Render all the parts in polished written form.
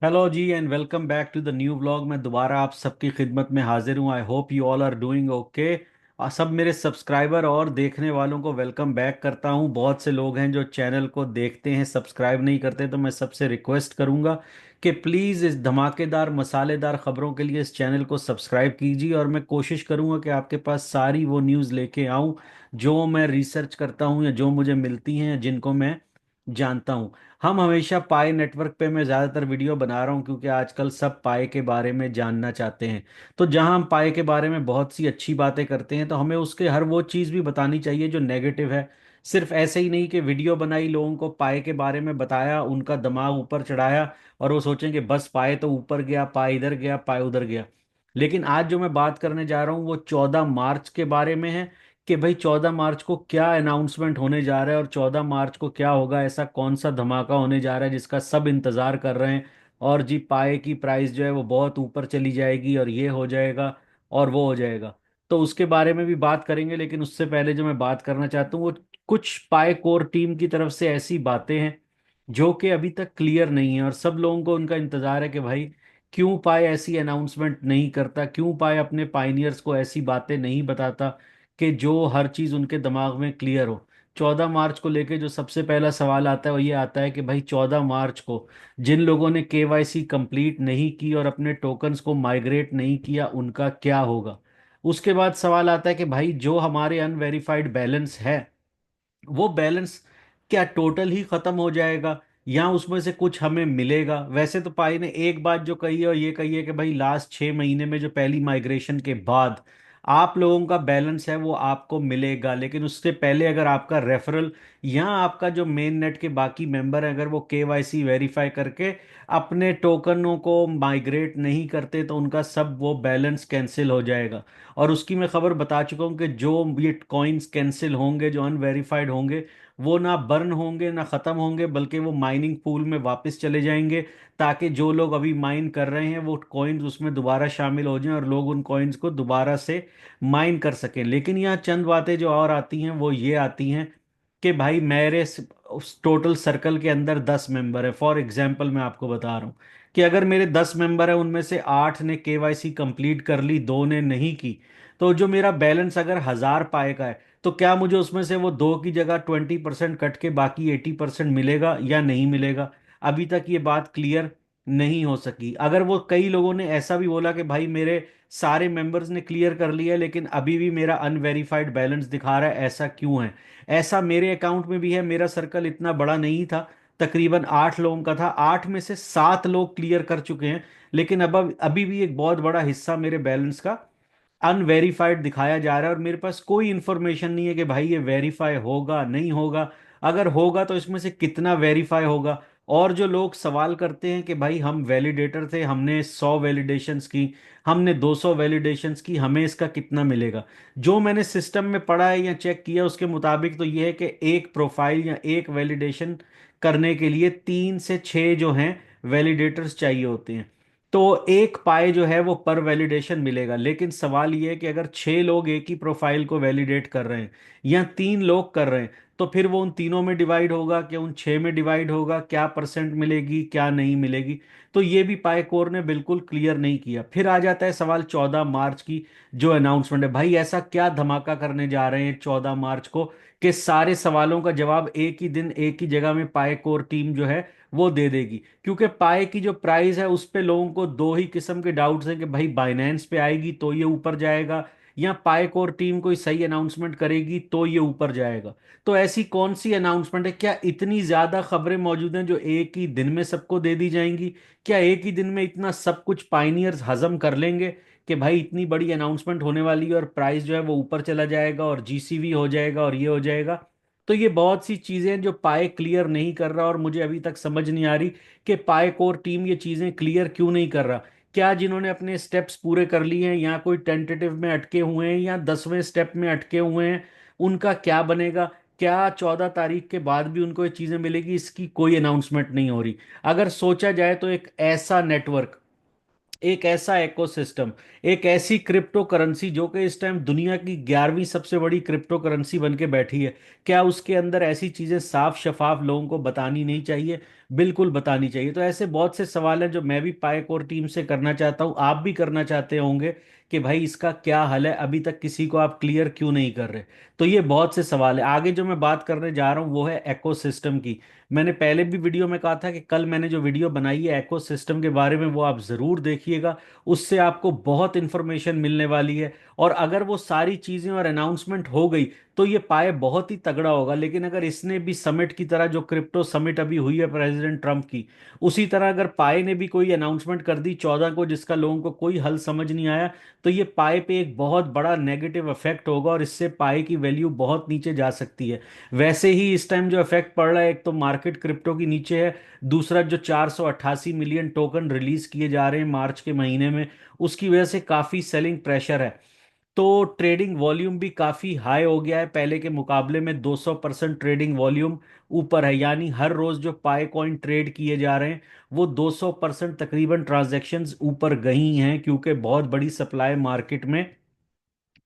Hello जी and welcome back to the new vlog. मैं दोबारा आप सबकी खिदमत में हाजिर हूँ। I hope you all are doing okay. सब मेरे सब्सक्राइबर और देखने वालों को वेलकम बैक करता हूँ। बहुत से लोग हैं जो चैनल को देखते हैं, सब्सक्राइब नहीं करते, तो मैं सबसे रिक्वेस्ट करूँगा कि प्लीज़ इस धमाकेदार मसालेदार ख़बरों के लिए इस चैनल को सब्सक्राइब कीजिए। और मैं कोशिश करूँगा कि आपके पास सारी वो न्यूज़ लेके आऊँ जो मैं रिसर्च करता हूँ या जो मुझे मिलती हैं, जिनको मैं जानता हूँ। हम हमेशा पाई नेटवर्क पे मैं ज़्यादातर वीडियो बना रहा हूँ क्योंकि आजकल सब पाई के बारे में जानना चाहते हैं। तो जहाँ हम पाई के बारे में बहुत सी अच्छी बातें करते हैं तो हमें उसके हर वो चीज़ भी बतानी चाहिए जो नेगेटिव है। सिर्फ ऐसे ही नहीं कि वीडियो बनाई, लोगों को पाई के बारे में बताया, उनका दिमाग ऊपर चढ़ाया और वो सोचें कि बस पाए तो ऊपर गया, पाए इधर गया, पाए उधर गया। लेकिन आज जो मैं बात करने जा रहा हूँ वो 14 मार्च के बारे में है कि भाई 14 मार्च को क्या अनाउंसमेंट होने जा रहा है और 14 मार्च को क्या होगा, ऐसा कौन सा धमाका होने जा रहा है जिसका सब इंतजार कर रहे हैं। और जी पाए की प्राइस जो है वो बहुत ऊपर चली जाएगी और ये हो जाएगा और वो हो जाएगा। तो उसके बारे में भी बात करेंगे, लेकिन उससे पहले जो मैं बात करना चाहता हूँ वो कुछ पाए कोर टीम की तरफ से ऐसी बातें हैं जो कि अभी तक क्लियर नहीं है और सब लोगों को उनका इंतजार है कि भाई क्यों पाए ऐसी अनाउंसमेंट नहीं करता, क्यों पाए अपने पाइनियर्स को ऐसी बातें नहीं बताता कि जो हर चीज़ उनके दिमाग में क्लियर हो। 14 मार्च को लेके जो सबसे पहला सवाल आता है वो ये आता है कि भाई 14 मार्च को जिन लोगों ने केवाईसी कंप्लीट नहीं की और अपने टोकन्स को माइग्रेट नहीं किया उनका क्या होगा। उसके बाद सवाल आता है कि भाई जो हमारे अनवेरिफाइड बैलेंस है वो बैलेंस क्या टोटल ही खत्म हो जाएगा या उसमें से कुछ हमें मिलेगा। वैसे तो पाई ने एक बात जो कही है और ये कही है कि भाई लास्ट 6 महीने में जो पहली माइग्रेशन के बाद आप लोगों का बैलेंस है वो आपको मिलेगा, लेकिन उससे पहले अगर आपका रेफरल या आपका जो मेन नेट के बाकी मेंबर हैं अगर वो केवाईसी वेरीफाई करके अपने टोकनों को माइग्रेट नहीं करते तो उनका सब वो बैलेंस कैंसिल हो जाएगा। और उसकी मैं खबर बता चुका हूँ कि जो ये कॉइन्स कैंसिल होंगे, जो अनवेरिफाइड होंगे, वो ना बर्न होंगे ना ख़त्म होंगे, बल्कि वो माइनिंग पूल में वापस चले जाएंगे ताकि जो लोग अभी माइन कर रहे हैं वो कॉइन्स उसमें दोबारा शामिल हो जाएं और लोग उन कॉइन्स को दोबारा से माइन कर सकें। लेकिन यहाँ चंद बातें जो और आती हैं वो ये आती हैं कि भाई मेरे उस टोटल सर्कल के अंदर 10 मेंबर है। फॉर एग्जाम्पल मैं आपको बता रहा हूँ कि अगर मेरे 10 मेंबर है उनमें से 8 ने केवाईसी कंप्लीट कर ली, 2 ने नहीं की, तो जो मेरा बैलेंस अगर 1000 पाए का है तो क्या मुझे उसमें से वो 2 की जगह 20% कट के बाकी 80% मिलेगा या नहीं मिलेगा। अभी तक ये बात क्लियर नहीं हो सकी। अगर वो कई लोगों ने ऐसा भी बोला कि भाई मेरे सारे मेंबर्स ने क्लियर कर लिया लेकिन अभी भी मेरा अनवेरिफाइड बैलेंस दिखा रहा है, ऐसा क्यों है। ऐसा मेरे अकाउंट में भी है। मेरा सर्कल इतना बड़ा नहीं था, तकरीबन 8 लोगों का था, 8 में से 7 लोग क्लियर कर चुके हैं, लेकिन अब अभी भी एक बहुत बड़ा हिस्सा मेरे बैलेंस का अनवेरिफाइड दिखाया जा रहा है और मेरे पास कोई इंफॉर्मेशन नहीं है कि भाई ये वेरीफाई होगा नहीं होगा। अगर होगा तो इसमें से कितना वेरीफाई होगा। और जो लोग सवाल करते हैं कि भाई हम वैलिडेटर थे, हमने 100 वैलिडेशंस की, हमने 200 वैलिडेशंस की, हमें इसका कितना मिलेगा। जो मैंने सिस्टम में पढ़ा है या चेक किया उसके मुताबिक तो ये है कि एक प्रोफाइल या एक वैलिडेशन करने के लिए 3 से 6 जो हैं वैलिडेटर्स चाहिए होते हैं। तो एक पाए जो है वो पर वैलिडेशन मिलेगा। लेकिन सवाल ये है कि अगर 6 लोग एक ही प्रोफाइल को वैलिडेट कर रहे हैं या 3 लोग कर रहे हैं तो फिर वो उन तीनों में डिवाइड होगा कि उन 6 में डिवाइड होगा, क्या परसेंट मिलेगी क्या नहीं मिलेगी। तो ये भी पाए कोर ने बिल्कुल क्लियर नहीं किया। फिर आ जाता है सवाल 14 मार्च की जो अनाउंसमेंट है। भाई ऐसा क्या धमाका करने जा रहे हैं 14 मार्च को कि सारे सवालों का जवाब एक ही दिन एक ही जगह में पाए कोर टीम जो है वो दे देगी। क्योंकि पाए की जो प्राइस है उस पे लोगों को दो ही किस्म के डाउट्स हैं कि भाई बाइनेंस पे आएगी तो ये ऊपर जाएगा या पाए कोर टीम कोई सही अनाउंसमेंट करेगी तो ये ऊपर जाएगा। तो ऐसी कौन सी अनाउंसमेंट है, क्या इतनी ज्यादा खबरें मौजूद हैं जो एक ही दिन में सबको दे दी जाएंगी। क्या एक ही दिन में इतना सब कुछ पाइनियर्स हजम कर लेंगे कि भाई इतनी बड़ी अनाउंसमेंट होने वाली है और प्राइस जो है वो ऊपर चला जाएगा और जीसीवी हो जाएगा और ये हो जाएगा। तो ये बहुत सी चीजें हैं जो पाए क्लियर नहीं कर रहा और मुझे अभी तक समझ नहीं आ रही कि पाए कोर टीम ये चीजें क्लियर क्यों नहीं कर रहा। क्या जिन्होंने अपने स्टेप्स पूरे कर लिए हैं या कोई टेंटेटिव में अटके हुए हैं या 10वें स्टेप में अटके हुए हैं, उनका क्या बनेगा। क्या 14 तारीख के बाद भी उनको ये चीजें मिलेगी, इसकी कोई अनाउंसमेंट नहीं हो रही। अगर सोचा जाए तो एक ऐसा नेटवर्क, एक ऐसा इकोसिस्टम, एक ऐसी क्रिप्टो करेंसी जो कि इस टाइम दुनिया की 11वीं सबसे बड़ी क्रिप्टो करेंसी बन के बैठी है, क्या उसके अंदर ऐसी चीजें साफ शफाफ लोगों को बतानी नहीं चाहिए। बिल्कुल बतानी चाहिए। तो ऐसे बहुत से सवाल हैं जो मैं भी पाएक और टीम से करना चाहता हूँ, आप भी करना चाहते होंगे कि भाई इसका क्या हल है, अभी तक किसी को आप क्लियर क्यों नहीं कर रहे। तो ये बहुत से सवाल है। आगे जो मैं बात करने जा रहा हूँ वो है एकोसिस्टम की। मैंने पहले भी वीडियो में कहा था कि कल मैंने जो वीडियो बनाई है एकोसिस्टम के बारे में वो आप ज़रूर देखिएगा। उससे आपको बहुत इंफॉर्मेशन मिलने वाली है। और अगर वो सारी चीज़ें और अनाउंसमेंट हो गई तो ये पाए बहुत ही तगड़ा होगा। लेकिन अगर इसने भी समिट की तरह, जो क्रिप्टो समिट अभी हुई है प्रेसिडेंट ट्रम्प की, उसी तरह अगर पाए ने भी कोई अनाउंसमेंट कर दी 14 को जिसका लोगों को कोई हल समझ नहीं आया, तो ये पाए पे एक बहुत बड़ा नेगेटिव इफेक्ट होगा और इससे पाए की वैल्यू बहुत नीचे जा सकती है। वैसे ही इस टाइम जो इफेक्ट पड़ रहा है, एक तो मार्केट क्रिप्टो की नीचे है, दूसरा जो 488 मिलियन टोकन रिलीज किए जा रहे हैं मार्च के महीने में, उसकी वजह से काफी सेलिंग प्रेशर है। तो ट्रेडिंग वॉल्यूम भी काफ़ी हाई हो गया है, पहले के मुकाबले में 200% ट्रेडिंग वॉल्यूम ऊपर है। यानी हर रोज जो पाई कॉइन ट्रेड किए जा रहे हैं वो 200% तकरीबन ट्रांजैक्शंस ऊपर गई हैं, क्योंकि बहुत बड़ी सप्लाई मार्केट में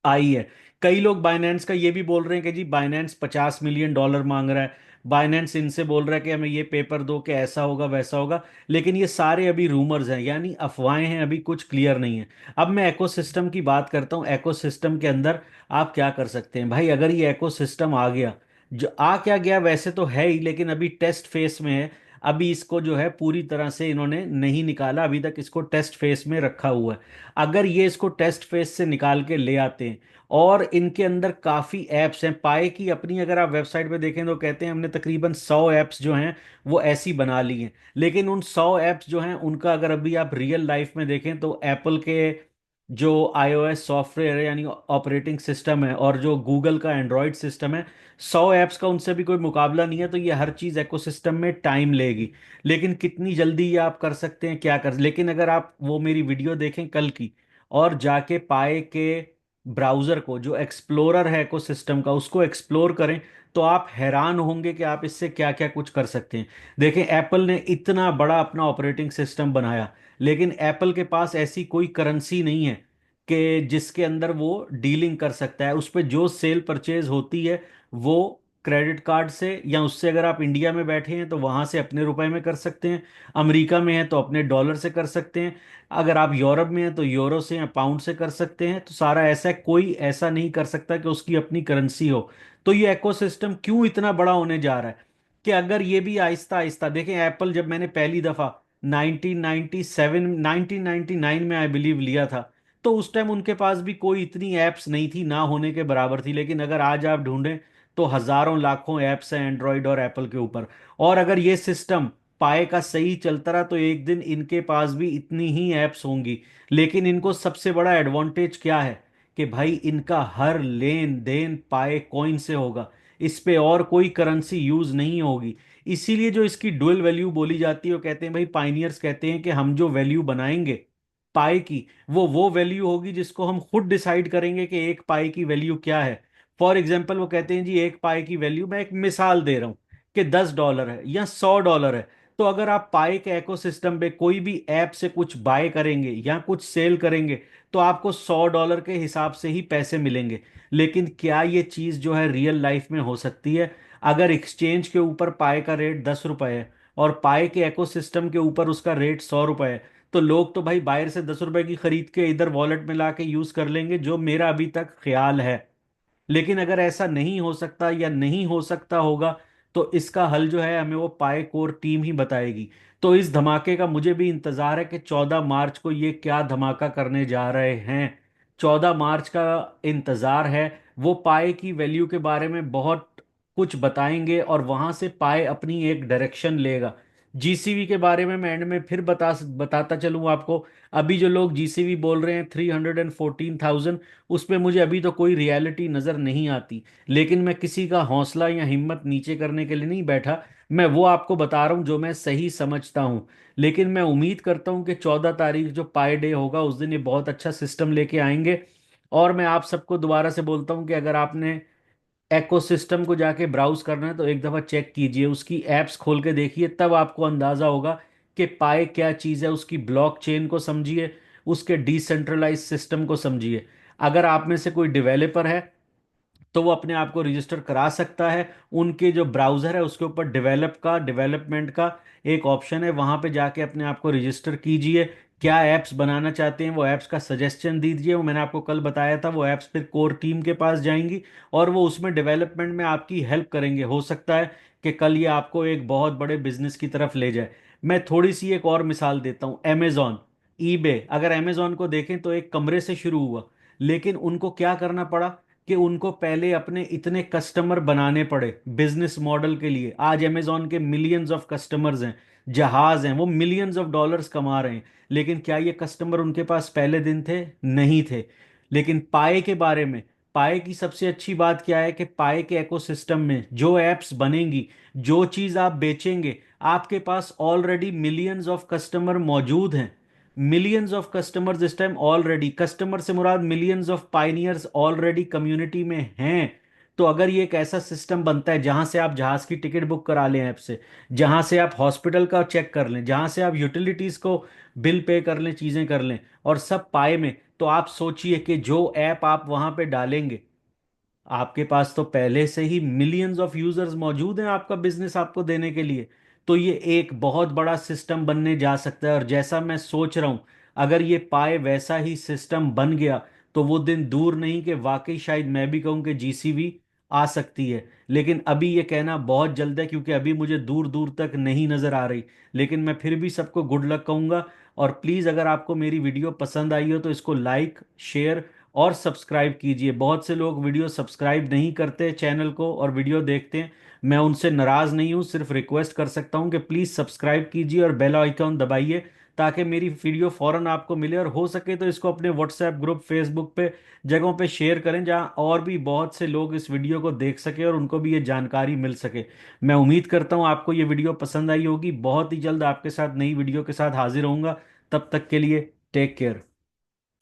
आई है। कई लोग बाइनेंस का ये भी बोल रहे हैं कि जी बाइनेंस $50 मिलियन मांग रहा है। बाइनेंस इनसे बोल रहा है कि हमें ये पेपर दो कि ऐसा होगा वैसा होगा। लेकिन ये सारे अभी रूमर्स हैं, यानी अफवाहें हैं, अभी कुछ क्लियर नहीं है। अब मैं एकोसिस्टम की बात करता हूँ। एकोसिस्टम के अंदर आप क्या कर सकते हैं भाई, अगर ये एकोसिस्टम आ गया, जो आ क्या गया वैसे तो है ही, लेकिन अभी टेस्ट फेस में है। अभी इसको जो है पूरी तरह से इन्होंने नहीं निकाला, अभी तक इसको टेस्ट फेस में रखा हुआ है। अगर ये इसको टेस्ट फेस से निकाल के ले आते हैं, और इनके अंदर काफ़ी ऐप्स हैं पाए की अपनी, अगर आप वेबसाइट पे देखें तो कहते हैं हमने तकरीबन 100 ऐप्स जो हैं वो ऐसी बना ली हैं। लेकिन उन 100 ऐप्स जो हैं उनका अगर अभी आप रियल लाइफ में देखें तो एप्पल के जो iOS सॉफ्टवेयर है यानी ऑपरेटिंग सिस्टम है, और जो गूगल का एंड्रॉयड सिस्टम है, 100 ऐप्स का उनसे भी कोई मुकाबला नहीं है। तो ये हर चीज़ एकोसिस्टम में टाइम लेगी। लेकिन कितनी जल्दी ये आप कर सकते हैं, क्या कर, लेकिन अगर आप वो मेरी वीडियो देखें कल की और जाके पाए के ब्राउजर को, जो एक्सप्लोरर है इकोसिस्टम का, उसको एक्सप्लोर करें, तो आप हैरान होंगे कि आप इससे क्या क्या कुछ कर सकते हैं। देखें, एप्पल ने इतना बड़ा अपना ऑपरेटिंग सिस्टम बनाया, लेकिन एप्पल के पास ऐसी कोई करेंसी नहीं है कि जिसके अंदर वो डीलिंग कर सकता है। उस पर जो सेल परचेज होती है वो क्रेडिट कार्ड से, या उससे अगर आप इंडिया में बैठे हैं तो वहां से अपने रुपए में कर सकते हैं, अमेरिका में है तो अपने डॉलर से कर सकते हैं, अगर आप यूरोप में हैं तो यूरो से या पाउंड से कर सकते हैं। तो सारा ऐसा है, कोई ऐसा नहीं कर सकता कि उसकी अपनी करेंसी हो। तो ये इकोसिस्टम क्यों इतना बड़ा होने जा रहा है कि अगर ये भी आहिस्ता आहिस्ता देखें, एप्पल जब मैंने पहली दफा 1997 1999 में आई बिलीव लिया था, तो उस टाइम उनके पास भी कोई इतनी एप्स नहीं थी, ना होने के बराबर थी। लेकिन अगर आज आप ढूंढें तो हजारों लाखों एप्स हैं एंड्रॉयड और एप्पल के ऊपर। और अगर ये सिस्टम पाए का सही चलता रहा तो एक दिन इनके पास भी इतनी ही एप्स होंगी। लेकिन इनको सबसे बड़ा एडवांटेज क्या है कि भाई इनका हर लेन देन पाए कॉइन से होगा, इस पे और कोई करेंसी यूज नहीं होगी। इसीलिए जो इसकी डुअल वैल्यू बोली जाती है, वो कहते हैं भाई, पाइनियर्स कहते हैं कि हम जो वैल्यू बनाएंगे पाई की, वो वैल्यू होगी जिसको हम खुद डिसाइड करेंगे कि एक पाई की वैल्यू क्या है। फॉर एग्जाम्पल वो कहते हैं जी एक पाई की वैल्यू, मैं एक मिसाल दे रहा हूँ, कि $10 है या $100 है। तो अगर आप पाई के इकोसिस्टम पे कोई भी ऐप से कुछ बाय करेंगे या कुछ सेल करेंगे, तो आपको $100 के हिसाब से ही पैसे मिलेंगे। लेकिन क्या ये चीज़ जो है रियल लाइफ में हो सकती है? अगर एक्सचेंज के ऊपर पाई का रेट ₹10 है और पाई के इकोसिस्टम के ऊपर उसका रेट ₹100 है, तो लोग तो भाई बाहर से ₹10 की खरीद के इधर वॉलेट में ला के यूज कर लेंगे, जो मेरा अभी तक ख्याल है। लेकिन अगर ऐसा नहीं हो सकता या नहीं हो सकता होगा, तो इसका हल जो है हमें वो पाई कोर टीम ही बताएगी। तो इस धमाके का मुझे भी इंतजार है कि 14 मार्च को ये क्या धमाका करने जा रहे हैं। 14 मार्च का इंतजार है। वो पाई की वैल्यू के बारे में बहुत कुछ बताएंगे और वहां से पाई अपनी एक डायरेक्शन लेगा। जीसीवी के बारे में मैं एंड में फिर बताता चलूँ आपको। अभी जो लोग जीसीवी बोल रहे हैं 314,000, उस पे मुझे अभी तो कोई रियलिटी नज़र नहीं आती। लेकिन मैं किसी का हौसला या हिम्मत नीचे करने के लिए नहीं बैठा, मैं वो आपको बता रहा हूँ जो मैं सही समझता हूँ। लेकिन मैं उम्मीद करता हूँ कि 14 तारीख जो पाई डे होगा उस दिन ये बहुत अच्छा सिस्टम लेके आएंगे। और मैं आप सबको दोबारा से बोलता हूँ कि अगर आपने एकोसिस्टम को जाके ब्राउज करना है तो एक दफ़ा चेक कीजिए, उसकी एप्स खोल के देखिए, तब आपको अंदाज़ा होगा कि पाई क्या चीज़ है। उसकी ब्लॉकचेन को समझिए, उसके डिसेंट्रलाइज सिस्टम को समझिए। अगर आप में से कोई डेवलपर है तो वो अपने आप को रजिस्टर करा सकता है। उनके जो ब्राउज़र है उसके ऊपर डेवलपमेंट का एक ऑप्शन है, वहां पे जाके अपने आप को रजिस्टर कीजिए। क्या ऐप्स बनाना चाहते हैं वो ऐप्स का सजेशन दीजिए, वो मैंने आपको कल बताया था, वो ऐप्स फिर कोर टीम के पास जाएंगी और वो उसमें डेवलपमेंट में आपकी हेल्प करेंगे। हो सकता है कि कल ये आपको एक बहुत बड़े बिजनेस की तरफ ले जाए। मैं थोड़ी सी एक और मिसाल देता हूँ, अमेजॉन, ईबे। अगर अमेजॉन को देखें तो एक कमरे से शुरू हुआ, लेकिन उनको क्या करना पड़ा कि उनको पहले अपने इतने कस्टमर बनाने पड़े बिजनेस मॉडल के लिए। आज अमेजॉन के मिलियंस ऑफ कस्टमर्स हैं, जहाज हैं, वो मिलियंस ऑफ डॉलर्स कमा रहे हैं। लेकिन क्या ये कस्टमर उनके पास पहले दिन थे? नहीं थे। लेकिन पाए के बारे में, पाए की सबसे अच्छी बात क्या है कि पाए के इकोसिस्टम में जो एप्स बनेंगी, जो चीज आप बेचेंगे, आपके पास ऑलरेडी मिलियंस ऑफ कस्टमर मौजूद हैं। मिलियंस ऑफ कस्टमर्स इस टाइम ऑलरेडी, कस्टमर से मुराद millions of pioneers already community में हैं। तो अगर ये एक ऐसा सिस्टम बनता है जहां से आप जहाज की टिकट बुक करा लें ऐप से, जहां से आप हॉस्पिटल का चेक कर लें, जहां से आप यूटिलिटीज को बिल पे कर लें, चीजें कर लें, और सब पाए में, तो आप सोचिए कि जो ऐप आप वहां पे डालेंगे, आपके पास तो पहले से ही मिलियंस ऑफ यूजर्स मौजूद हैं आपका बिजनेस आपको देने के लिए। तो ये एक बहुत बड़ा सिस्टम बनने जा सकता है। और जैसा मैं सोच रहा हूं, अगर ये पाए वैसा ही सिस्टम बन गया तो वो दिन दूर नहीं कि वाकई शायद मैं भी कहूँ कि जीसीबी आ सकती है। लेकिन अभी ये कहना बहुत जल्द है, क्योंकि अभी मुझे दूर दूर तक नहीं नजर आ रही। लेकिन मैं फिर भी सबको गुड लक कहूंगा। और प्लीज़ अगर आपको मेरी वीडियो पसंद आई हो तो इसको लाइक, शेयर और सब्सक्राइब कीजिए। बहुत से लोग वीडियो सब्सक्राइब नहीं करते चैनल को और वीडियो देखते हैं। मैं उनसे नाराज नहीं हूं, सिर्फ रिक्वेस्ट कर सकता हूं कि प्लीज सब्सक्राइब कीजिए और बेल आइकॉन दबाइए, ताकि मेरी वीडियो फौरन आपको मिले। और हो सके तो इसको अपने व्हाट्सएप ग्रुप, फेसबुक पे, जगहों पे शेयर करें जहां और भी बहुत से लोग इस वीडियो को देख सके और उनको भी ये जानकारी मिल सके। मैं उम्मीद करता हूं आपको ये वीडियो पसंद आई होगी। बहुत ही जल्द आपके साथ नई वीडियो के साथ हाजिर होऊंगा। तब तक के लिए टेक केयर।